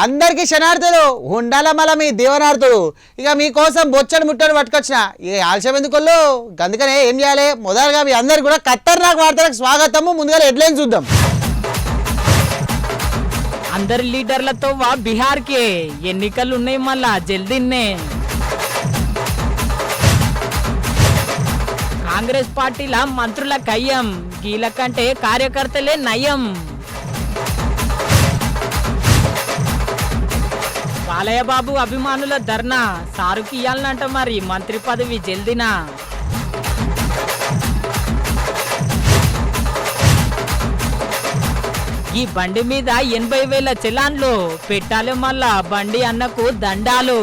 అందరికీ శనార్థులు ఉండాల మళ్ళ మీ దేవనార్థులు ఇక మీకోసం బొచ్చడు ముట్టడు పట్టుకొచ్చిన ఇక ఆలస్యం ఎందుకోళ్ళు అందుకనే ఏం చేయాలి మొదలుగా మీ అందరికి కూడా ఖతర్నాక్ వార్తలకు స్వాగతము ముందుగా హెడ్లైన్స్ చూద్దాం అందరి లీడర్లతో బీహార్ కి ఎన్నికలు ఉన్నాయి మళ్ళా జల్దీనే కాంగ్రెస్ పార్టీల మంత్రుల కయ్యం గీల కంటే కార్యకర్తలే నయం బాలయ్య బాబు అభిమానుల ధర్నా సారుకి ఇయ్యాలనంట మరి మంత్రి పదవి జల్దినా ఈ బండి మీద 80,000 చలాన్లు పెట్టాలి మళ్ళా బండి అన్నకు దండాలు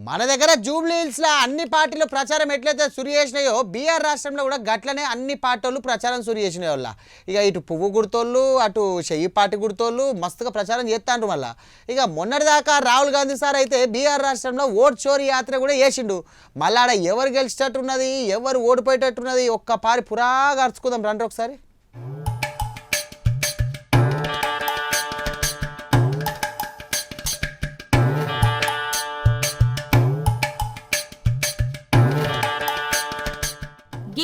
మన దగ్గర జూబ్లీ హిల్స్లో అన్ని పార్టీలు ప్రచారం ఎట్లయితే సురు చేసినాయో బీఆర్ రాష్ట్రంలో కూడా గట్లనే అన్ని పార్టీలు ప్రచారం సురు చేసినాయి వాళ్ళ ఇక ఇటు పువ్వు గుర్తోళ్ళు అటు చెయ్యి పార్టీ గుర్తోళ్ళు మస్తుగా ప్రచారం చేస్తాండ్రు మళ్ళీ ఇక మొన్నటిదాకా రాహుల్ గాంధీ సార్ అయితే బీఆర్ రాష్ట్రంలో ఓట్ చోరీ యాత్ర కూడా చేసిండు మళ్ళీ ఆడ ఎవరు గెలిచేటట్టున్నది ఎవరు ఓడిపోయేటట్టున్నది ఒక్క పారి పురాగా అరుచుకుందాం రండి ఒకసారి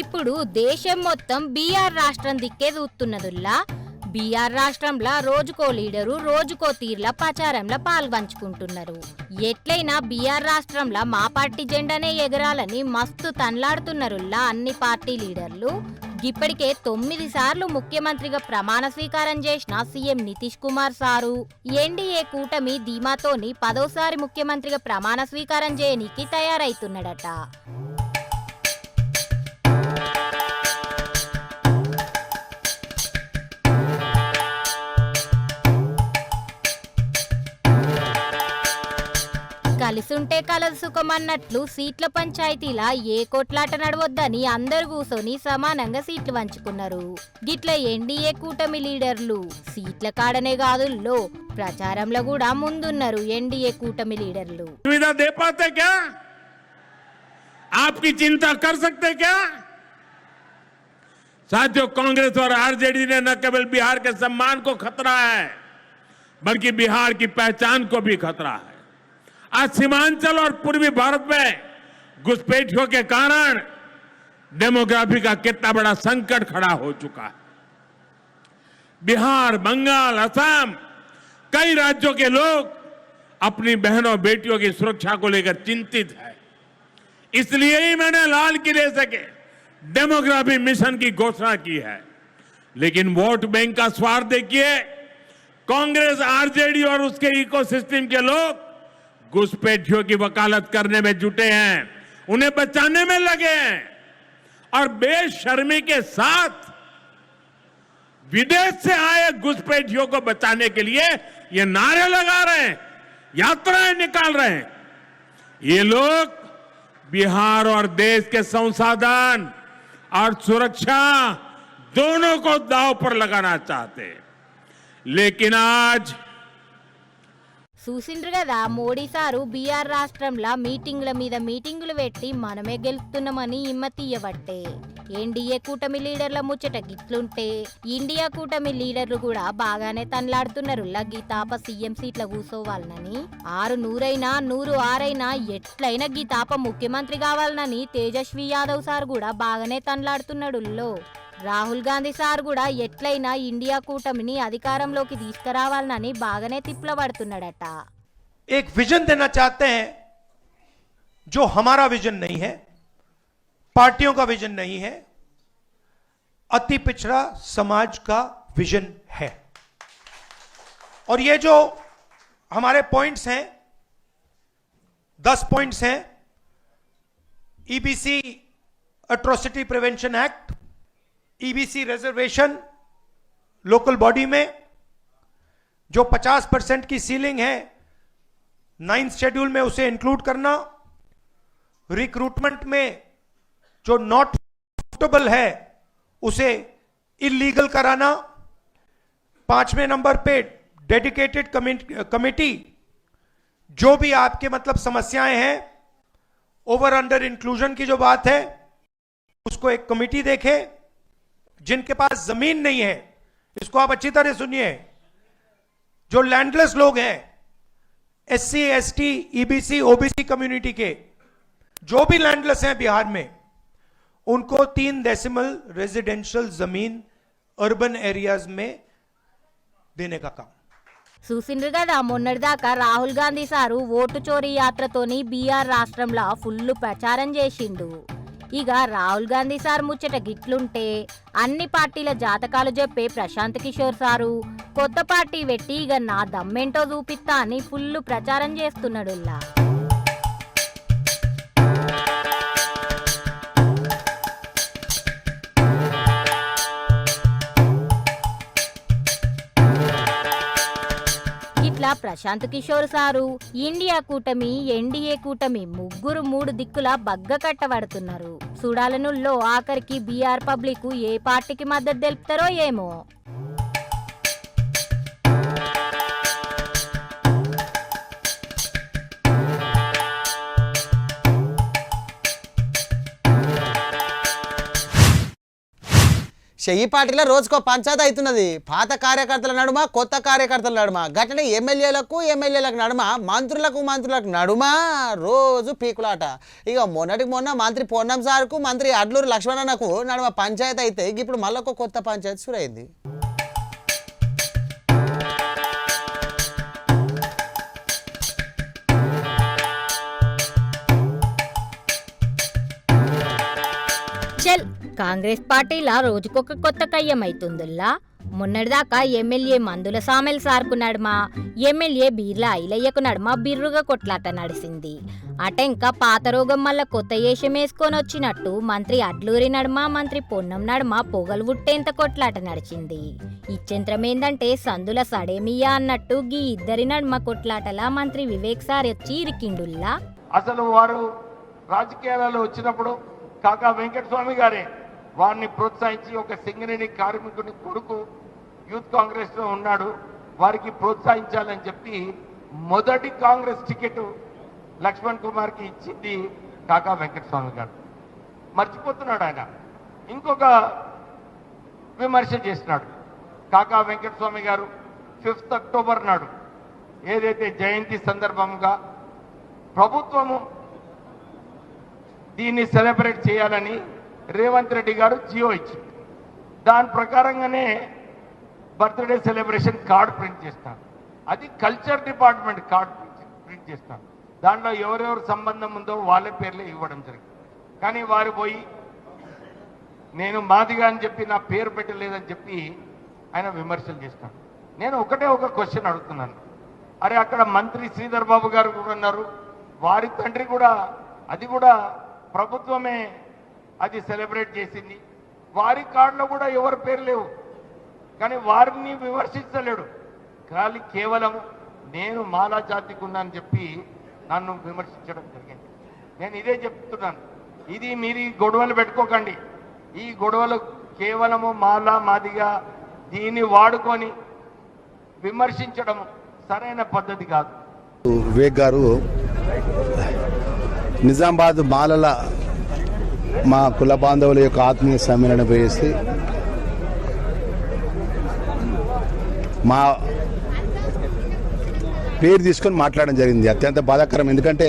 ఇప్పుడు దేశం మొత్తం బీఆర్ రాష్ట్రం దిక్కే చూస్తున్నదుల్లా బీఆర్ రాష్ట్రంలో రోజుకో లీడరు రోజుకో తీర్ల ప్రచారంలో పాల్పంచుకుంటున్నారు ఎట్లయినా బీఆర్ రాష్ట్రంలో మా పార్టీ జెండానే ఎగరాలని మస్తు తన్లాడుతున్నారుల్లా అన్ని పార్టీ లీడర్లు ఇప్పటికే 9 సార్లు ముఖ్యమంత్రిగా ప్రమాణ స్వీకారం చేసిన CM Nitish Kumar sir NDA కూటమి ధీమాతోని 10వ ముఖ్యమంత్రిగా ప్రమాణ స్వీకారం చేయనికి తయారైతున్నాడట కలిసుంటే కలదు సుఖమన్నట్లు సీట్ల పంచాయతీలా ఏ కొట్లాట నడవద్దని అందరు కూసోని సమానంగా సీట్లు పంచుకున్నారు గిట్ల ఎన్డీఏ కూటమి లీడర్లు సీట్ల కాడనే కాదుల్లో ప్రచారంలో కూడా ముందున్నారు ఎన్డీఏ కూటమి లీడర్లు आपकी चिंता कर सकते क्या साथियों कांग्रेस और आरजेडी ने न केवल बिहार के सम्मान को खतरा है बल्कि बिहार की पहचान को भी खतरा है आज सीमांचल और पूर्वी भारत में घुसपैठियों के कारण डेमोग्राफी का कितना बड़ा संकट खड़ा हो चुका है बिहार बंगाल असम कई राज्यों के लोग अपनी बहनों बेटियों की सुरक्षा को लेकर चिंतित है इसलिए ही मैंने लाल किले से डेमोग्राफी मिशन की घोषणा की है लेकिन वोट बैंक का स्वार्थ देखिए कांग्रेस आरजेडी और उसके इकोसिस्टम के लोग घुसपैठियों की वकालत करने में जुटे हैं उन्हें बचाने में लगे हैं और बेशर्मी के साथ विदेश से आए घुसपैठियों को बचाने के लिए ये नारे लगा रहे हैं यात्राएं निकाल रहे हैं ये लोग बिहार और देश के संसाधन और सुरक्षा दोनों को दांव पर लगाना चाहते हैं लेकिन आज చూసిండ్రు కదా మోడీ సారు బీఆర్ రాష్ట్రంలో మీటింగ్ల మీద మీటింగులు పెట్టి మనమే గెలుస్తున్నామని హిమ్మతియ్యబట్టే ఎన్డీఏ కూటమి లీడర్ల ముచ్చట గిట్లుంటే ఇండియా కూటమి లీడర్లు కూడా బాగానే తన్లాడుతున్నారు గీతాప సీఎం సీట్ల కూసోవాలనని 600 106 ఎట్లయినా గీతాప ముఖ్యమంత్రి కావాలనని తేజస్వి యాదవ్ సార్ కూడా బాగానే తన్లాడుతున్నాడు రాహుల్ గాంధీ సార్ కూడా ఎట్లయినా ఇండియా కూటమిని అధికారంలోకి తీసుకురావాలని బాగానే తిప్పలబడుతున్నాడట एक विजन देना चाहते हैं जो हमारा विजन नहीं है पार्टियों का विजन नहीं है अति पिछड़ा समाज का विजन है और ये जो हमारे पॉइंट्स हैं 10 पॉइंट्स हैं EBC atrocity prevention act EBC reservation local body में जो 50% की सीलिंग है 9th शेड्यूल में उसे इंक्लूड करना रिक्रूटमेंट में जो नॉट सूटेबल है उसे इलीगल कराना 5वें नंबर पे डेडिकेटेड कमेटी जो भी आपके मतलब समस्याएं हैं ओवर अंडर इंक्लूजन की जो बात है उसको एक कमेटी देखे जिनके पास जमीन नहीं है इसको आप अच्छी तरह सुनिए। जो लैंडलेस लोग हैं, SC, ST, EBC, OBC community के जो भी लैंडलेस हैं बिहार में, उनको 3 डेसिमल रेजिडेंशियल जमीन अर्बन एरियाज में देने का काम। చూసిండ్రు కదా మొన్నటిదాకా రాహుల్ గాంధీ సారు ఓటు చోరీ యాత్రతోని బీఆర్ రాష్ట్రంలో ఫుల్ ప్రచారం చేసిండు. ఇక రాహుల్ గాంధీ సార్ ముచ్చట గిట్లుంటే అన్ని పార్టీల జాతకాలు చెప్పే ప్రశాంత్ కిషోర్ సారు కొత్త పార్టీ పెట్టి ఇక నా దమ్మేంటో చూపిస్తా అని ఫుల్ ప్రచారం చేస్తున్నాడు. ఇట్లా ప్రశాంత్ కిషోర్ సారు ఇండియా కూటమి, ఎన్డీఏ కూటమి ముగ్గురు 3 దిక్కుల బగ్గ కట్టబడుతున్నారు. చూడాలనుల్లో ఆఖరికి బీఆర్ పబ్లిక్ ఏ పార్టీకి మద్దతు తెలుపుతారో ఏమో. చెయ్యి పార్టీలో రోజుకో పంచాయతీ అవుతున్నది. పాత కార్యకర్తల నడుమ, కొత్త కార్యకర్తల నడుమ, గట్లనే ఎమ్మెల్యేలకు నడుమ, మంత్రులకు నడుమ రోజు పీకులాట. ఇక మొన్నటికి మొన్న మంత్రి పొన్నం సార్కు, మంత్రి అడ్లూరు లక్ష్మణన్నకు నడుమ పంచాయతీ అయితే ఇప్పుడు మళ్ళొక కొత్త పంచాయతీ సురైంది. చల్ కాంగ్రెస్ పార్టీలా రోజుకొక కొత్త కయ్యమైతుందిల్లా. మొన్నటిదాకా ఎమ్మెల్యే మందుల సామెల్ సార్కు నడుమ, ఎమ్మెల్యే బీర్ల ఐలయ్యకు నడుమ బిర్రుగా కొట్లాట నడిచింది. అటెంక పాత రోగం మళ్ళా కొత్త ఏషం వేసుకొని వచ్చినట్టు మంత్రి అడ్లూరి నడుమ, మంత్రి పొన్నం నడుమ పొగలు ఉట్టేంత కొట్లాట నడిచింది. ఇచ్చెంత్రం ఏందంటే సందుల సడేమియా అన్నట్టు గీ ఇద్దరి నడుమ కొట్లాటలా మంత్రి వివేక్ సార్ వచ్చి ఇరికిండుల్లా. అసలు వారు రాజకీయాలలో వచ్చినప్పుడు కాకా వెంకటస్వామి గారే వారిని ప్రోత్సహించి, ఒక సింగరేణి కార్మికుని కొడుకు యూత్ కాంగ్రెస్ లో ఉన్నాడు, వారికి ప్రోత్సహించాలని చెప్పి మొదటి కాంగ్రెస్ టికెట్ లక్ష్మణ్ కుమార్ కి ఇచ్చింది కాకా వెంకటస్వామి గారు. మర్చిపోతున్నాడు ఆయన. ఇంకొక విమర్శ చేసినాడు కాకా వెంకటస్వామి గారు. 5 అక్టోబర్ నాడు ఏదైతే జయంతి సందర్భంగా ప్రభుత్వము దీన్ని సెలబ్రేట్ చేయాలని రేవంత్ రెడ్డి గారు జియో ఇచ్చింది. దాని ప్రకారంగానే బర్త్డే సెలబ్రేషన్ కార్డు ప్రింట్ చేస్తాను. అది కల్చర్ డిపార్ట్మెంట్ కార్డు ప్రింట్ చేస్తాను. దాంట్లో ఎవరెవరు సంబంధం ఉందో వాళ్ళ పేర్లే ఇవ్వడం జరిగింది. కానీ వారు పోయి నేను మాదిగా అని చెప్పి నా పేరు పెట్టలేదని చెప్పి ఆయన విమర్శలు చేస్తాడు. నేను ఒకటే ఒక క్వశ్చన్ అడుగుతున్నాను. అరే అక్కడ మంత్రి శ్రీధర్ బాబు గారు కూడా ఉన్నారు, వారి తండ్రి కూడా, అది కూడా ప్రభుత్వమే అది సెలబ్రేట్ చేసింది. వారి కార్డులో కూడా ఎవరి పేరు లేవు. కానీ వారిని విమర్శించలేడు. కానీ కేవలం నేను మాలా జాతికి ఉన్నానని చెప్పి నన్ను విమర్శించడం జరిగింది. నేను ఇదే చెప్తున్నాను, ఇది మీరు గొడవలు పెట్టుకోకండి. ఈ గొడవలు కేవలము మాలా మాదిగా దీన్ని వాడుకొని విమర్శించడం సరైన పద్ధతి కాదు. వివేక్ గారు నిజామాబాద్ మాలల మా కుల బాంధవుల యొక్క ఆత్మీయ సమ్మేళనం వేసి మా పేరు తీసుకొని మాట్లాడడం జరిగింది. అత్యంత బాధాకరం. ఎందుకంటే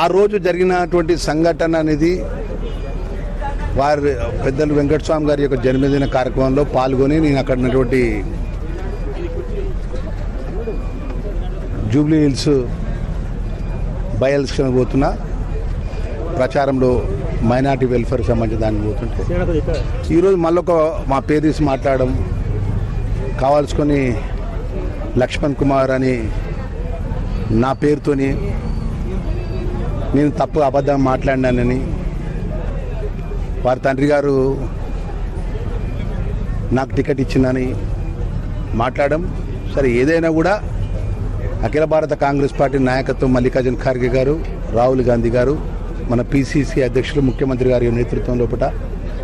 ఆ రోజు జరిగినటువంటి సంఘటన అనేది వారి పెద్దలు వెంకటస్వామి గారి యొక్క జన్మదిన కార్యక్రమంలో పాల్గొని నేను అక్కడ ఉన్నటువంటి జూబ్లీ హిల్స్ బై ఎలక్షన్ పోతున్నా, ప్రచారంలో మైనార్టీ వెల్ఫేర్ సంబంధించిన దాన్ని పోతుంటే ఈరోజు మళ్ళొక మా పేరు తీసి మాట్లాడడం, కావాల్సుకొని లక్ష్మణ్ కుమార్ అని నా పేరుతోని నేను తప్పు అబద్ధం మాట్లాడినానని, వారి తండ్రి గారు నాకు టికెట్ ఇచ్చిందని మాట్లాడడం. సరే, ఏదైనా కూడా అఖిల భారత కాంగ్రెస్ పార్టీ నాయకత్వం మల్లికార్జున ఖార్గే గారు, రాహుల్ గాంధీ గారు, మన పిసిసి అధ్యక్షులు ముఖ్యమంత్రి గారి నేతృత్వం లోపల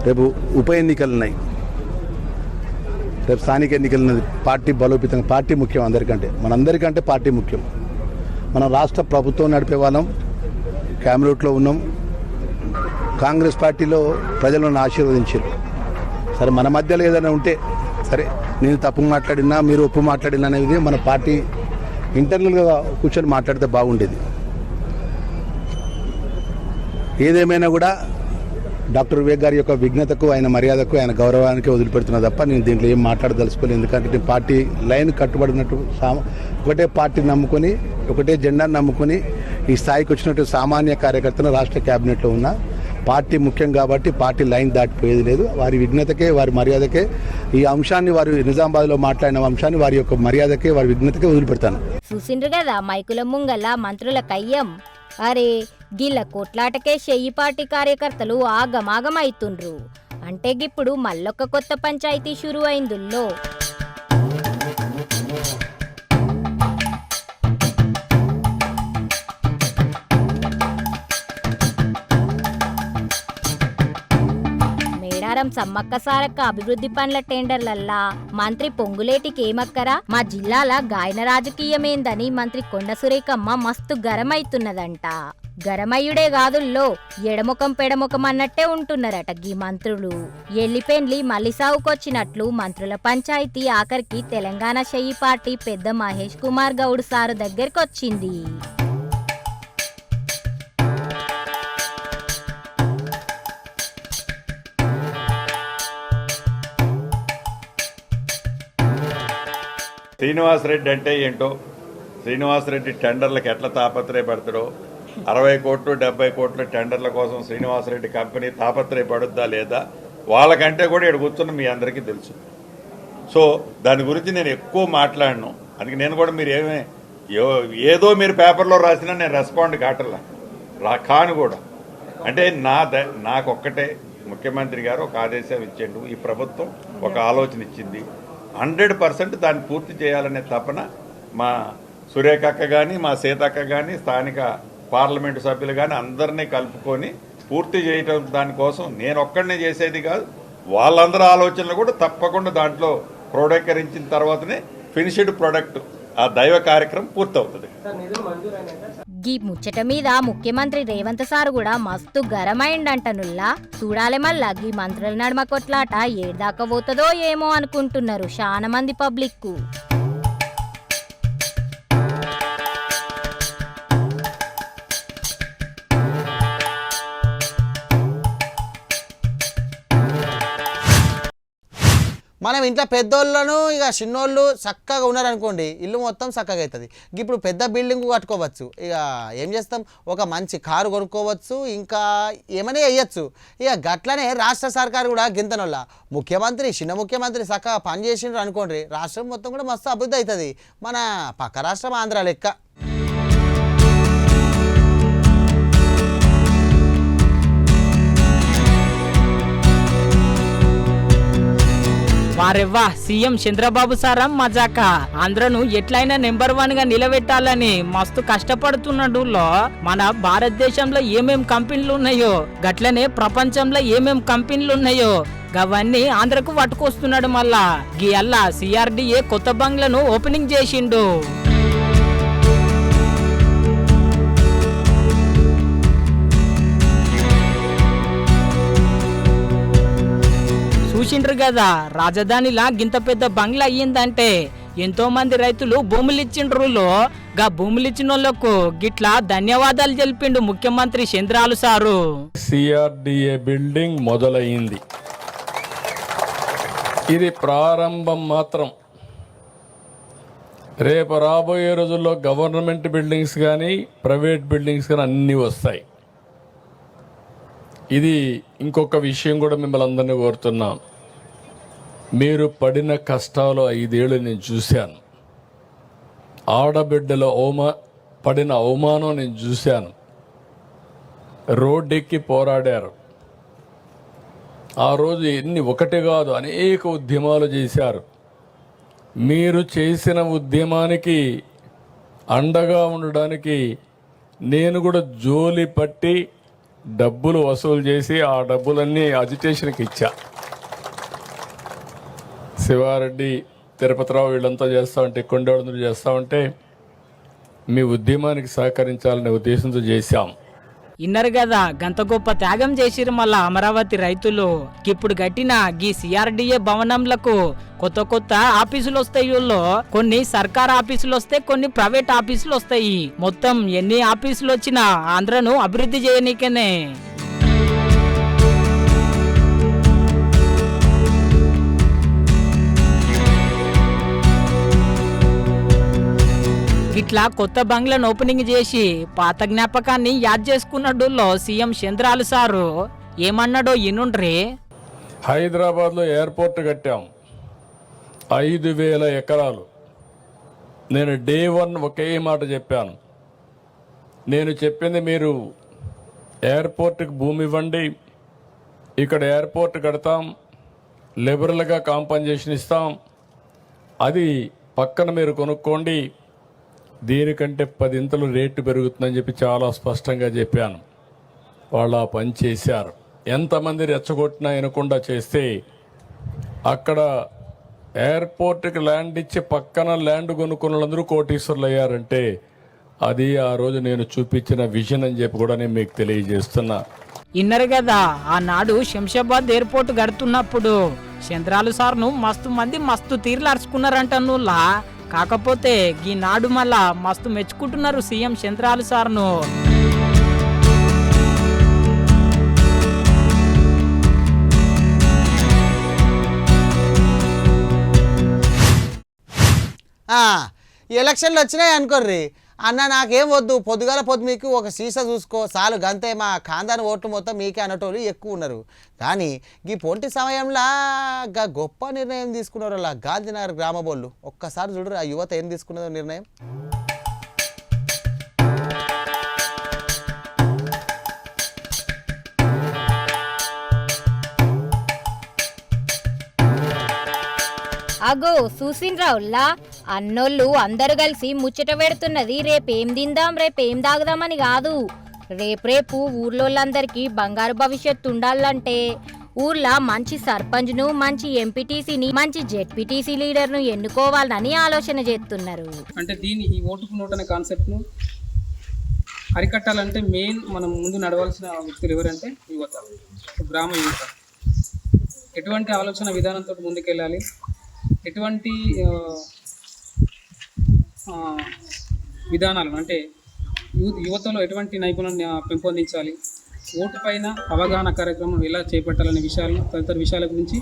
రేపు ఉప ఎన్నికలు ఉన్నాయి. రేపు స్థానిక ఎన్నికలు ఉన్నది. పార్టీ బలోపేతంగా, పార్టీ ముఖ్యం అందరికంటే, మనందరికంటే పార్టీ ముఖ్యం. మనం రాష్ట్ర ప్రభుత్వం నడిపే వాళ్ళం, క్యాబినెట్లో ఉన్నాం. కాంగ్రెస్ పార్టీలో ప్రజలను ఆశీర్వదించారు. సరే మన మధ్యలో ఏదైనా ఉంటే సరే నేను తప్పు మాట్లాడినా మీరు ఒప్పు మాట్లాడినా అనేది మన పార్టీ ఇంటర్నల్గా కూర్చొని మాట్లాడితే బాగుండేది. ఏదేమైనా కూడా డాక్టర్ వివేక్ గారి యొక్క విఘ్నతకు, ఆయన మర్యాదకు, ఆయన గౌరవానికి వదిలిపెడుతున్నా తప్ప నేను దీంట్లో ఏం మాట్లాడదలుచుకోలేదు. ఎందుకంటే నేను పార్టీ లైన్ కట్టుబడినట్టు ఒకటే పార్టీని నమ్ముకొని, ఒకటే జెండాను నమ్ముకొని ఈ స్థాయికి వచ్చినట్టు సామాన్య కార్యకర్తను రాష్ట్ర క్యాబినెట్లో ఉన్న పార్టీ ముఖ్యం కాబట్టి పార్టీ లైన్ దాటిపోయేది లేదు. వారి విఘ్నతకే, వారి మర్యాదకే ఈ అంశాన్ని, వారు నిజామాబాద్లో మాట్లాడిన అంశాన్ని వారి యొక్క మర్యాదకే, వారి విఘ్నతకే వదిలిపెడతాను. చూసిండ్రు కదా మైకుల ముంగల మంత్రుల కయ్యం. అరే గిల్ల కొట్లాటకే షెయ్యి పార్టీ కార్యకర్తలు ఆగమాగమైతుండ్రు. అంటే గిప్పుడు మళ్ళొక్క కొత్త పంచాయతీ షురు అయిందుల్లో. మేడారం సమ్మక్క సారక్క అభివృద్ధి పనుల టెండర్లల్లా మంత్రి పొంగులేటికి ఏమక్కరా? మా జిల్లాల గాయన రాజకీయమేందని మంత్రి కొండ సురేఖమ్మ మస్తు గరమైతున్నదంట. గరమయ్యుడే కాదుల్లో ఎడముఖం పెడముఖం అన్నట్టే ఉంటున్నారట గీ మంత్రులు. ఎల్లిపెండ్లి మళ్ళీ సాగుకొచ్చినట్లు మంత్రుల పంచాయతీ ఆఖరికి తెలంగాణ షెయ్యి పార్టీ పెద్ద మహేష్ కుమార్ గౌడ్ సారు దగ్గరకొచ్చింది. శ్రీనివాసరెడ్డి అంటే ఏంటో, శ్రీనివాసరెడ్డి టెండర్లకు ఎట్లా తాపత్రయపడతాడో, 60 కోట్లు 70 కోట్ల టెండర్ల కోసం శ్రీనివాసరెడ్డి కంపెనీ తాపత్రయపడుద్దా లేదా వాళ్ళకంటే కూడా ఇక్కడ కూర్చున్న మీ అందరికీ తెలుసు. సో దాని గురించి నేను ఎక్కువ మాట్లాడను. అందుకే నేను కూడా మీరు ఏదో మీరు పేపర్లో రాసినా నేను రెస్పాండ్ కాను కూడా. అంటే నాకొక్కటే ముఖ్యమంత్రి గారు ఒక ఆదేశం ఇచ్చిండు, ఈ ప్రభుత్వం ఒక ఆలోచన ఇచ్చింది, 100% దాన్ని పూర్తి చేయాలనే తపన మా సురేఖక్క కానీ, మా సీతక్క కానీ, స్థానిక పార్లమెంటు సభ్యులు కానీ అందరినీ కలుపుకొని పూర్తి చేయటం. దానికోసం నేను ఒక్కడనే చేసేది కాదు, వాళ్ళందరి ఆలోచనలు కూడా తప్పకుండా దాంట్లో క్రోడీకరించిన తర్వాతనే ఫినిష్డ్ ప్రొడక్ట్, ఆ దైవ కార్యక్రమం పూర్తవుతుంది. గీ ముచ్చట మీద ముఖ్యమంత్రి రేవంత్ సార్ కూడా మస్తు గరమైండంటనుల్లా. చూడాలి మళ్ళా గీ మంత్రుల నడుమ కొట్లాట ఏడాకా పోతుందో ఏమో అనుకుంటున్నారు చాలా మంది పబ్లిక్. మనం ఇంట్లో పెద్దోళ్ళను ఇక చిన్నోళ్ళు చక్కగా ఉన్నారనుకోండి, ఇల్లు మొత్తం చక్కగా అవుతుంది. ఇప్పుడు పెద్ద బిల్డింగ్ కట్టుకోవచ్చు, ఇక ఏం చేస్తాం, ఒక మంచి కారు కొనుక్కోవచ్చు, ఇంకా ఏమైనా వేయచ్చు. ఇక గట్లనే రాష్ట్ర సర్కారు కూడా గింతనొల్ల ముఖ్యమంత్రి, చిన్న ముఖ్యమంత్రి చక్కగా పనిచేసిండ్రు అనుకోండి, రాష్ట్రం మొత్తం కూడా మస్తు అభివృద్ధి అవుతుంది. మన పక్క రాష్ట్రం ఆంధ్ర లెక్క. వారెవ్వా సీఎం చంద్రబాబు సారం మజాక ఆంధ్రను ఎట్లయినా నెంబర్ 1 గా నిలబెట్టాలని మస్తు కష్టపడుతున్నడులో మన భారతదేశంలో ఏమేం కంపెనీలు ఉన్నాయో, గట్లనే ప్రపంచంలో ఏమేం కంపెనీలు ఉన్నాయో గవన్నీ ఆంధ్రకు పట్టుకొస్తున్నాడు. మళ్ళా గియల్లా CRDA కొత్త బంగ్లను ఓపెనింగ్ చేసిండు. చూసిండ్రు కదా, రాజధానిలా గింత పెద్ద బంగ్లా అయ్యిందంటే ఎంతో మంది రైతులు భూములు ఇచ్చిండ్రులో. గా భూములు ఇచ్చిన వాళ్ళకు గిట్లా ధన్యవాదాలు తెలిపిండు ముఖ్యమంత్రి చంద్రాలు సారు. CRDA బిల్డింగ్ మొదలయ్యింది, ఇది ప్రారంభం మాత్రం. రేపు రాబోయే రోజుల్లో గవర్నమెంట్ బిల్డింగ్స్ కానీ ప్రైవేట్ బిల్డింగ్స్ కానీ అన్నీ వస్తాయి. ఇది ఇంకొక విషయం కూడా మిమ్మల్ని అందరినీ కోరుతున్నాం. మీరు పడిన కష్టాలు 5 ఏళ్ళు నేను చూశాను. ఆడబిడ్డల పడిన అవమానం నేను చూశాను. రోడ్డెక్కి పోరాడారు. ఆ రోజు ఒకటి కాదు అనేక ఉద్యమాలు చేశారు. మీరు చేసిన ఉద్యమానికి అండగా ఉండడానికి నేను కూడా జోలి పట్టి డబ్బులు వసూలు చేసి ఆ డబ్బులన్నీ అజిటేషన్కి ఇచ్చా. శివారెడ్డి, తిరుపతిరావు వీళ్ళంతా చేస్తూ ఉంటే, కొండవాళ్ళందరూ చేస్తూ ఉంటే మీ ఉద్యమానికి సహకరించాలనే ఉద్దేశంతో చేశాం. ఇన్నరు కదా గంత గొప్ప త్యాగం చేసిరు మళ్ళా అమరావతి రైతులు. ఇప్పుడు గట్టిన గీ సిఆర్డిఏ భవనంలకు కొత్త కొత్త ఆఫీసులు వస్తాయి. ఊళ్ళో కొన్ని సర్కార్ ఆఫీసులు వస్తాయి, కొన్ని ప్రైవేట్ ఆఫీసులు వస్తాయి. మొత్తం ఎన్ని ఆఫీసులు వచ్చినా ఆంధ్రను అభివృద్ధి చేయనీకనే. ఇట్లా కొత్త బంగ్లాను ఓపెనింగ్ చేసి పాత జ్ఞాపకాన్ని యాద్ చేసుకున్నడులో సీఎం చంద్రాలు సారు ఏమన్నాడో ఇనుండ్రి. హైదరాబాద్లో ఎయిర్పోర్ట్ కట్టాం, 5,000 ఎకరాలు. నేను డే 1 ఒకే మాట చెప్పాను. నేను చెప్పింది మీరు ఎయిర్పోర్ట్కి భూమి ఇవ్వండి, ఇక్కడ ఎయిర్పోర్ట్ కడతాం, లిబరల్గా కాంపన్సేషన్ ఇస్తాం, అది పక్కన మీరు కొనుక్కోండి, దీనికంటే 10 ఇంతలు రేటు పెరుగుతుందని చెప్పి చాలా స్పష్టంగా చెప్పాను. వాళ్ళు ఆ పని చేశారు. ఎంతమంది రెచ్చగొట్టినా వినకుండా చేస్తే అక్కడ ఎయిర్పోర్ట్కి ల్యాండ్ ఇచ్చి పక్కన ల్యాండ్ కొనుక్కున్న వాళ్ళందరూ కోటీశ్వర్లు అయ్యారంటే అది ఆ రోజు నేను చూపించిన విజన్ అని చెప్పి కూడా నేను మీకు తెలియజేస్తున్నా. ఇన్నరు కదా ఆనాడు శంషాబాద్ ఎయిర్పోర్ట్ గడుతున్నప్పుడు చంద్రాలు సార్ను మస్తు తీర్లు అరుచుకున్నారంటనులా. కాకపోతే ఈ నాడు మళ్ళా మస్తు మెచ్చుకుంటున్నారు సీఎం చంద్రాలు సార్ను. ఎలక్షన్లు వచ్చినాయి అనుకోర్రి, అన్న నాకేం వద్దు, పొద్దుగాల పొద్దు మీకు ఒక సీసా చూసుకో చాలు, గంతే మా ఖాందాని ఓట్లు మొత్తం మీకే అనేటోళ్ళు ఎక్కువ ఉన్నారు. కానీ ఈ పొంటి సమయంలో గొప్ప నిర్ణయం తీసుకున్నారు అలా గాంధీనగర్ గ్రామ బోళ్ళు. ఒక్కసారి చూడరు ఆ యువత ఏం తీసుకున్నదో నిర్ణయం. అగో చూసిండ్రావుల్లా అన్నోళ్ళు అందరు కలిసి ముచ్చట పెడుతున్నది రేపేం తిందాం రేపేం తాగుదామని కాదు. రేపు ఊర్లోళ్ళందరికీ బంగారు భవిష్యత్తు ఉండాలంటే ఊర్లో మంచి సర్పంచ్ను, మంచి ఎంపీటీసీని, మంచి జెడ్పీటీసీ లీడర్ను ఎన్నుకోవాలని ఆలోచన చేస్తున్నారు. అంటే ఈ ఓటుకు నోటు అనే కాన్సెప్ట్ను అరికట్టాలంటే మెయిన్ మనం ముందు నడవాల్సిన వ్యక్తులు ఎవరంటే యువత, గ్రామ యువత. ఎటువంటి ఆలోచన విధానంతో ముందుకెళ్ళాలి, ఎటువంటి విధానాలను అంటే యువతలో ఎటువంటి నైపుణ్యాన్ని పెంపొందించాలి, ఓటు పైన అవగాహన కార్యక్రమం ఎలా చేపట్టాలనే విషయాలను తదితర విషయాల గురించి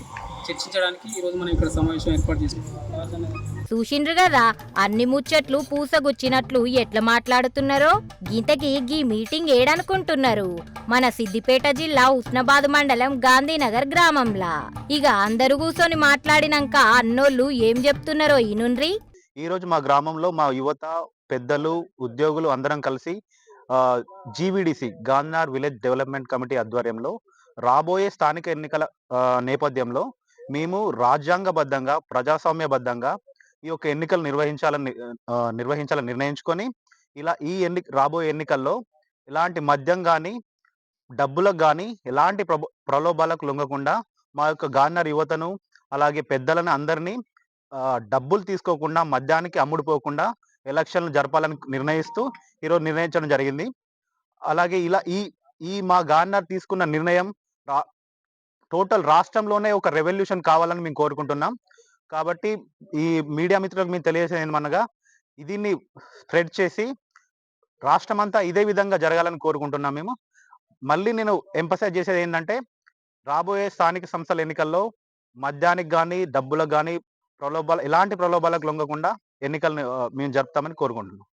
చర్చించడానికి ఈరోజు మనం ఇక్కడ సమావేశం ఏర్పాటు చేసుకుంటాం. చూసిండ్రు కదా అన్ని ముచ్చట్లు పూసగుచ్చినట్లు ఎట్లా మాట్లాడుతున్నారో. గీతకి గీ మీటింగ్ ఏడనుకుంటున్నారు? మన సిద్దిపేట జిల్లా ఉస్నాబాద్ మండలం గాంధీనగర్ గ్రామంలా. ఇక అందరు కూర్చొని మాట్లాడినాక అన్నోళ్ళు ఏం చెప్తున్నారో ఈనుండ్రి. ఈ రోజు మా గ్రామంలో మా యువత, పెద్దలు, ఉద్యోగులు అందరం కలిసి జీవీడీసీ గాంధార్ విలేజ్ డెవలప్మెంట్ కమిటీ ఆధ్వర్యంలో రాబోయే స్థానిక ఎన్నికల నేపథ్యంలో మేము రాజ్యాంగబద్ధంగా, ప్రజాస్వామ్యబద్ధంగా ఈ యొక్క ఎన్నికలు నిర్వహించాలని నిర్ణయించుకొని ఇలా రాబోయే ఎన్నికల్లో ఎలాంటి మద్యం కానీ, డబ్బులకు కానీ, ఎలాంటి ప్రలోభాలకు లొంగకుండా మా యొక్క గాంధార్ యువతను, అలాగే పెద్దలను అందరినీ డబ్బులు తీసుకోకుండా, మద్యానికి అమ్ముడుపోకుండా ఎలక్షన్లు జరపాలని నిర్ణయిస్తూ ఈరోజు నిర్ణయించడం జరిగింది. అలాగే ఇలా ఈ మా గాంధార్ తీసుకున్న నిర్ణయం టోటల్ రాష్ట్రంలోనే ఒక రెవల్యూషన్ కావాలని మేము కోరుకుంటున్నాం. కాబట్టి ఈ మీడియా మిత్రులకు మేము తెలియజేసేది ఏమనగా దీన్ని స్ప్రెడ్ చేసి రాష్ట్రం అంతా ఇదే విధంగా జరగాలని కోరుకుంటున్నాం మేము. మళ్ళీ నేను ఎంఫసైజ్ చేసేది ఏంటంటే రాబోయే స్థానిక సంస్థల ఎన్నికల్లో మద్యానికి కానీ, డబ్బులకు కానీ, ఎలాంటి ప్రలోభాలకు లొంగకుండా ఎన్నికలను మేము జరుపుతామని కోరుకుంటున్నాం.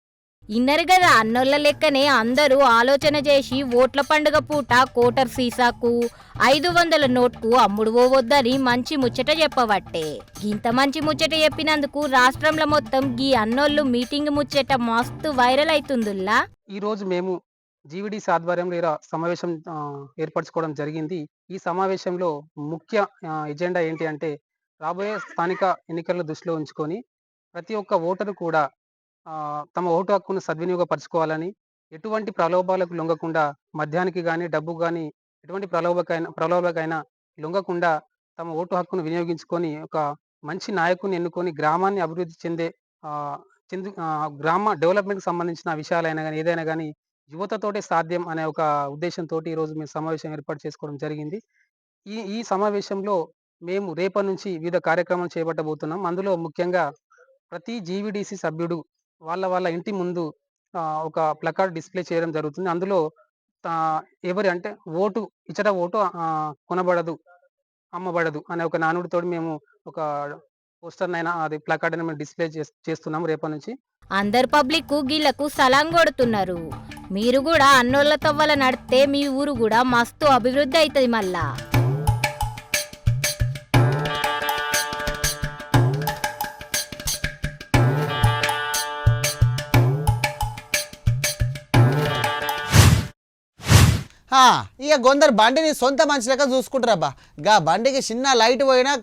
ఇన్నరు కదా అన్నోళ్ళ లెక్కనే అందరూ ఆలోచన చేసి ఓట్ల పండుగ పూట కోటర్ సీసాకు 500 నోట్కు అమ్ముడు పోవద్దని మంచి ముచ్చట చెప్పవట్టే. ఇంత మంచి ముచ్చట చెప్పినందుకు రాష్ట్రంలో మొత్తం గీ అన్నోళ్ళు మీటింగ్ ముచ్చట మస్తు వైరల్ అవుతుందిల్లా. ఈ రోజు మేము జీవీడీసీ ఆధ్వర్యంలో సమావేశం ఏర్పరచుకోవడం జరిగింది. ఈ సమావేశంలో ముఖ్య ఎజెండా ఏంటి అంటే రాబోయే స్థానిక ఎన్నికలను దృష్టిలో ఉంచుకొని ప్రతి ఒక్క ఓటరు కూడా తమ ఓటు హక్కును సద్వినియోగపరచుకోవాలని, ఎటువంటి ప్రలోభాలకు లొంగకుండా, మద్యానికి కానీ, డబ్బు కానీ, ఎటువంటి ప్రలోభకైనా లొంగకుండా తమ ఓటు హక్కును వినియోగించుకొని ఒక మంచి నాయకుని ఎన్నుకొని గ్రామాన్ని అభివృద్ధి గ్రామ డెవలప్మెంట్కి సంబంధించిన విషయాలైనా కానీ, ఏదైనా కానీ యువతతోటే సాధ్యం అనే ఒక ఉద్దేశంతో ఈరోజు మేము సమావేశం ఏర్పాటు చేసుకోవడం జరిగింది. ఈ ఈ సమావేశంలో మేము రేపటి నుంచి వివిధ కార్యక్రమాలు చేపట్టబోతున్నాం. అందులో ముఖ్యంగా ప్రతి జీవీడీసీ సభ్యుడు వాళ్ళ ఇంటి ముందు ఒక ప్లకార్డ్ డిస్‌ప్లే చేయడం జరుగుతుంది. అందులో ఎవరి అంటే ఓటు ఇచ్చట ఓటు కొనబడదు, అమ్మబడదు అనే ఒక నానుడితోటి మేము ఒక పోస్టర్‌నైనా అది ప్లకార్డ్‌ని మేము డిస్‌ప్లే చేస్తున్నాం రేపటి నుంచి. అందరు పబ్లిక్ గీళ్లకు సలాం కొడుతున్నారు. మీరు కూడా అన్నోళ్ళ తవ్వల నడితే మీ ఊరు కూడా మస్తు అభివృద్ధి అవుతుంది మళ్ళా. ఇక కొందరు బండిని సొంత మనిషి లెక్క చూసుకుంటారబ్బా. గా బండికి చిన్న లైట్ పోయినా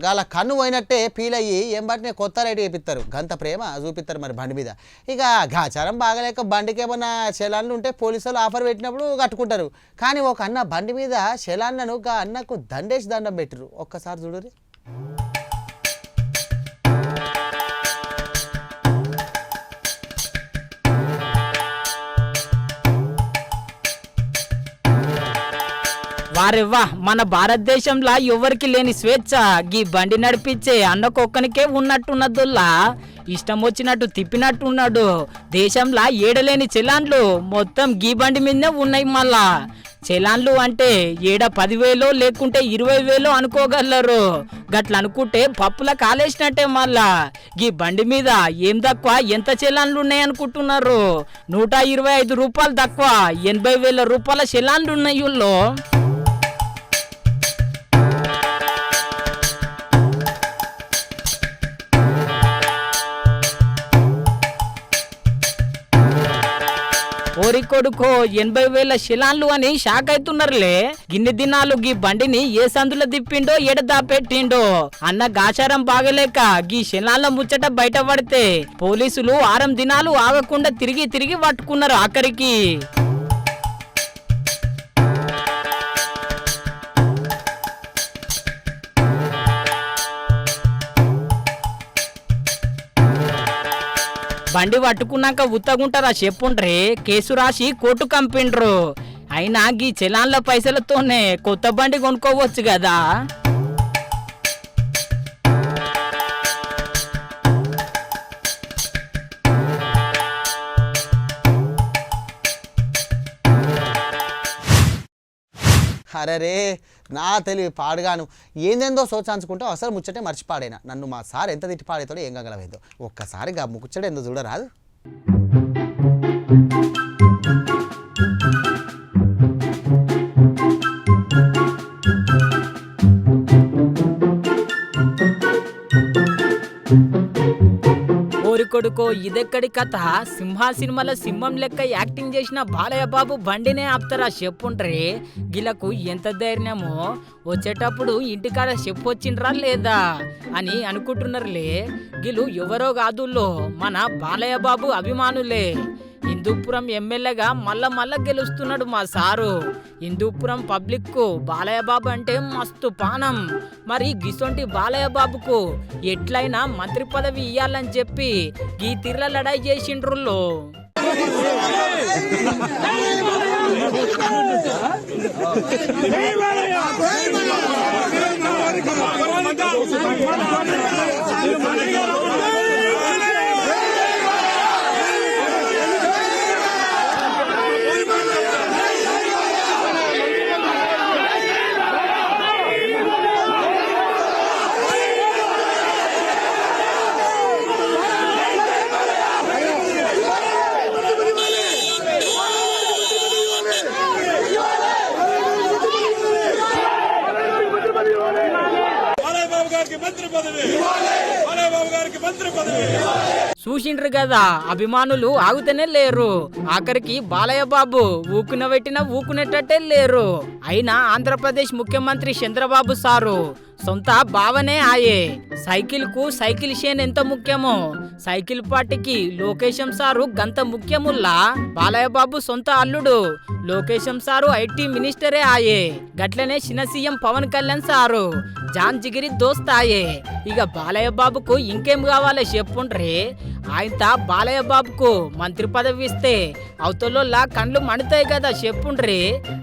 గాల కన్ను పోయినట్టే ఫీల్ అయ్యి ఏం బట్టినే కొత్త లైట్ వేపిస్తారు. గంత ప్రేమ చూపిస్తారు మరి బండి మీద. ఇక గాచారం బాగలేక బండికి ఏమన్నా చలాన్లు ఉంటే పోలీసులు ఆఫర్ పెట్టినప్పుడు కట్టుకుంటారు. కానీ ఒక అన్న బండి మీద చలాన్లను గా అన్నకు దండేసి దండం పెట్టరు. ఒక్కసారి చూడరు. వారెవ్వా, మన భారతదేశంలో ఎవరికి లేని స్వేచ్ఛ గీ బండి నడిపించే అన్నకొక్కనికే ఉన్నట్టున్నదుల్లా ఇష్టం వచ్చినట్టు తిప్పినట్టున్నాడు. దేశంలో ఏడలేని చలాన్లు మొత్తం గీ బండి మీదనే ఉన్నాయి. మళ్ళా చలాన్లు అంటే ఏడ 10,000 లేకుంటే 20,000 అనుకోగలరు. గట్ల అనుకుంటే పప్పుల కాలేసినట్టే. మళ్ళా గీ బండి మీద ఏం తక్కువ ఎంత చలాన్లు ఉన్నాయి అనుకుంటున్నారు? 125 రూపాయలు తక్కువ 80,000 రూపాయల చలాన్లు ఉన్నాయి. ఊళ్ళో ఓరి కొడుకో 80,000 శిలాన్లు అని షాక్ అవుతున్నారులే. గిన్ని దినాలు గీ బండిని ఏ సందులో తిప్పిండో ఎడదా పెట్టిండో అన్న గాచారం బాగలేక గీ శిలాన్ల ముచ్చట బయటపడితే పోలీసులు 6 దినాలు ఆగకుండా తిరిగి పట్టుకున్నారు ఆఖరికి. బండి పట్టుకున్నాక ఉత్తగుంటారా చెప్పుండ్రే, కేసు రాసి కోర్టు కంపిండ్రు. అయినా గీ చలాన్ల పైసలతోనే కొత్త బండి కొనుక్కోవచ్చు కదా. అరే నా తెలివి పాడుగాను ఏందేందో సోచాంచుకుంటూ అసలు ముచ్చటే మర్చిపాడైనా. నన్ను మా సార్ ఎంత తిట్టి పాడేతాడో ఏం గగలవేదో. ఒక్కసారిగా ముచ్చట ఎందుకు చూడరాదు. ఓరి కొడుకో, ఇదెక్కడి కథ? సింహా సినిమాల సింహం లెక్క యాక్టింగ్ చేసిన బాలయ్య బాబు బండినే ఆపుతారా చెప్పుండ్రే. గిలకు ఎంత ధైర్యమో, వచ్చేటప్పుడు ఇంటికాడ చెప్పొచ్చిండ్రా లేదా అని అనుకుంటున్నారులే. గిలు ఎవరో కాదుల్లో మన బాలయ్య బాబు అభిమానులే. హిందూపురం ఎమ్మెల్యేగా మళ్ళా గెలుస్తున్నాడు మా సారు. హిందూపురం పబ్లిక్ కు బాలయ్య బాబు అంటే మస్తు పానం. మరి గిసొంటి బాలయ్య బాబుకు ఎట్లయినా మంత్రి పదవి ఇయ్యాలని చెప్పి ఈ తీర్ల లడాయి చేసిండ్రుల్లో. చూసిండ్రు కదా, అభిమానులు ఆగుతూనే లేరు. ఆఖరికి బాలయ్య బాబు ఊకునబెట్టినా ఊకునేటట్టే లేరు. అయినా ఆంధ్రప్రదేశ్ ముఖ్యమంత్రి చంద్రబాబు సారు సొంత భావనే ఆయే. సైకిల్ కు సైకిల్ షేన్ ఎంత ముఖ్యమో సైకిల్ పార్టీకి లోకేశం సారు గంత ముఖ్యముల్లా బాలయ్య బాబు సొంత అల్లుడు లోకేశం సారు ఐటీ మినిస్టరే ఆయే. గట్లనే చిన్న సీఎం పవన్ కళ్యాణ్ సారు జాన్ జిగిరి దోస్త్ ఆయే. ఇక బాలయ్య బాబుకు ఇంకేం కావాలి చెప్పుండ్రి. ఆయన బాలయ్య బాబుకు మంత్రి పదవి ఇస్తే అవతల కండ్లు మండుతాయి కదా చెప్పుండ్రి.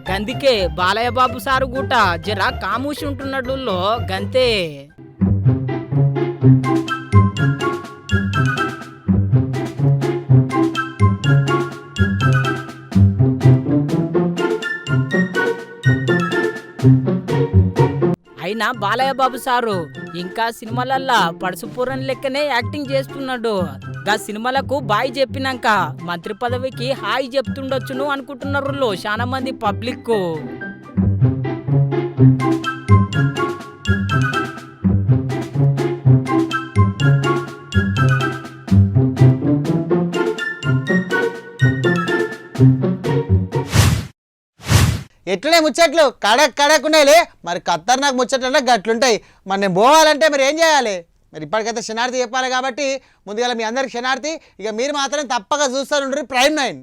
గందుకే బాలయ్య బాబు సారు గుట జర కామూసి ఉంటున్నడుల్లో గంతే. అయినా బాలయ్య బాబు సారు ఇంకా సినిమాలల్లా పడుసుపూరని లెక్కనే యాక్టింగ్ చేస్తున్నాడు. గా సినిమాలకు బాయ్ చెప్పినాక మంత్రి పదవికి హాయ్ చెప్తుండొచ్చును అనుకుంటున్నారు చాలా మంది పబ్లిక్. ఎట్లనే ముచ్చట్లు కడక్కున్నాయిలే. మరి ఖతర్నాక్ ముచ్చట్లంటే గట్లుంటాయి. మరి నేను పోవాలంటే మరి ఏం చేయాలి? మరి ఇప్పటికైతే క్షణార్థి చెప్పాలి కాబట్టి ముందుగా మీ అందరికి క్షణార్థి. ఇక మీరు మాత్రం తప్పక చూస్తూ ఉండ్రి ప్రైమ్ 9.